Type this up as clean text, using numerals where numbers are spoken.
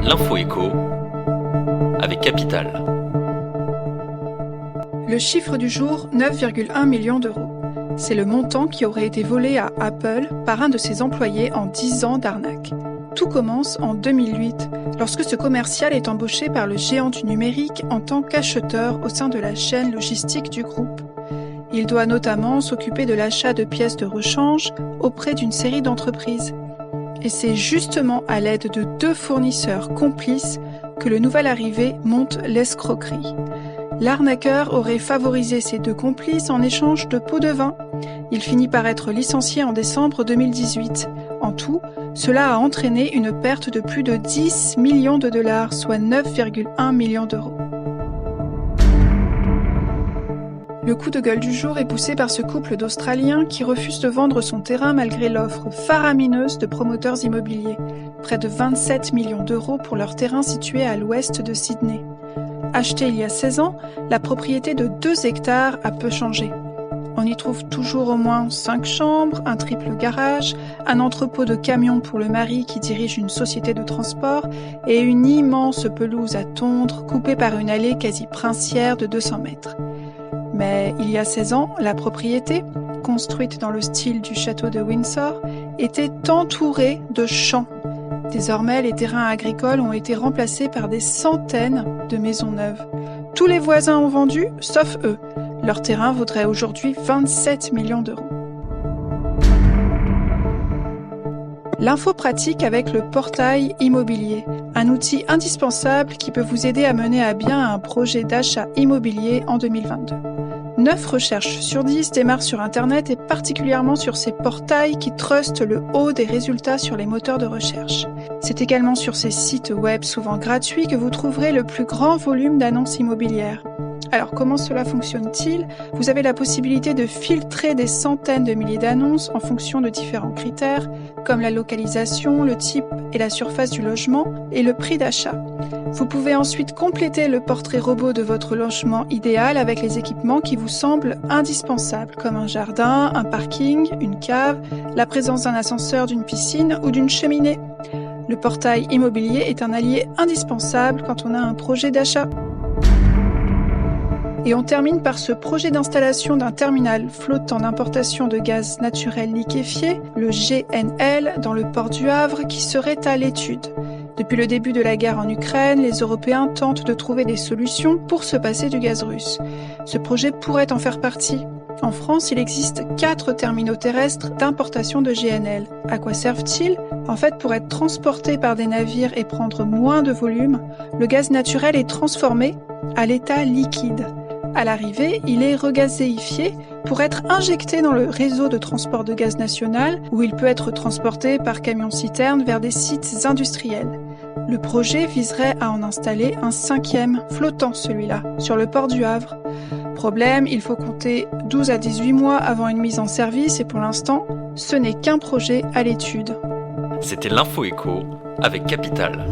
L'info écho avec Capital. Le chiffre du jour, 9,1 millions d'euros. C'est le montant qui aurait été volé à Apple par un de ses employés en 10 ans d'arnaque. Tout commence en 2008, lorsque ce commercial est embauché par le géant du numérique en tant qu'acheteur au sein de la chaîne logistique du groupe. Il doit notamment s'occuper de l'achat de pièces de rechange auprès d'une série d'entreprises. Et c'est justement à l'aide de 2 fournisseurs complices que le nouvel arrivé monte l'escroquerie. L'arnaqueur aurait favorisé ses 2 complices en échange de pots de vin. Il finit par être licencié en décembre 2018. En tout, cela a entraîné une perte de plus de 10 millions de dollars, soit 9,1 millions d'euros. Le coup de gueule du jour est poussé par ce couple d'Australiens qui refuse de vendre son terrain malgré l'offre faramineuse de promoteurs immobiliers. Près de 27 millions d'euros pour leur terrain situé à l'ouest de Sydney. Acheté il y a 16 ans, la propriété de 2 hectares a peu changé. On y trouve toujours au moins 5 chambres, un triple garage, un entrepôt de camions pour le mari qui dirige une société de transport et une immense pelouse à tondre coupée par une allée quasi princière de 200 mètres. Mais il y a 16 ans, la propriété, construite dans le style du château de Windsor, était entourée de champs. Désormais, les terrains agricoles ont été remplacés par des centaines de maisons neuves. Tous les voisins ont vendu, sauf eux. Leur terrain vaudrait aujourd'hui 27 millions d'euros. L'info pratique avec le portail immobilier, un outil indispensable qui peut vous aider à mener à bien un projet d'achat immobilier en 2022. 9 recherches sur 10 démarrent sur Internet et particulièrement sur ces portails qui trustent le haut des résultats sur les moteurs de recherche. C'est également sur ces sites web souvent gratuits que vous trouverez le plus grand volume d'annonces immobilières. Alors comment cela fonctionne-t-il ? Vous avez la possibilité de filtrer des centaines de milliers d'annonces en fonction de différents critères, comme la localisation, le type et la surface du logement et le prix d'achat. Vous pouvez ensuite compléter le portrait robot de votre logement idéal avec les équipements qui vous semblent indispensables, comme un jardin, un parking, une cave, la présence d'un ascenseur, d'une piscine ou d'une cheminée. Le portail immobilier est un allié indispensable quand on a un projet d'achat. Et on termine par ce projet d'installation d'un terminal flottant d'importation de gaz naturel liquéfié, le GNL, dans le port du Havre, qui serait à l'étude. Depuis le début de la guerre en Ukraine, les Européens tentent de trouver des solutions pour se passer du gaz russe. Ce projet pourrait en faire partie. En France, il existe 4 terminaux terrestres d'importation de GNL. À quoi servent-ils ? En fait, pour être transporté par des navires et prendre moins de volume, le gaz naturel est transformé à l'état liquide. À l'arrivée, il est regazéifié pour être injecté dans le réseau de transport de gaz national où il peut être transporté par camion-citerne vers des sites industriels. Le projet viserait à en installer un 5e, flottant celui-là, sur le port du Havre. Problème, il faut compter 12 à 18 mois avant une mise en service et pour l'instant, ce n'est qu'un projet à l'étude. C'était l'info écho avec Capital.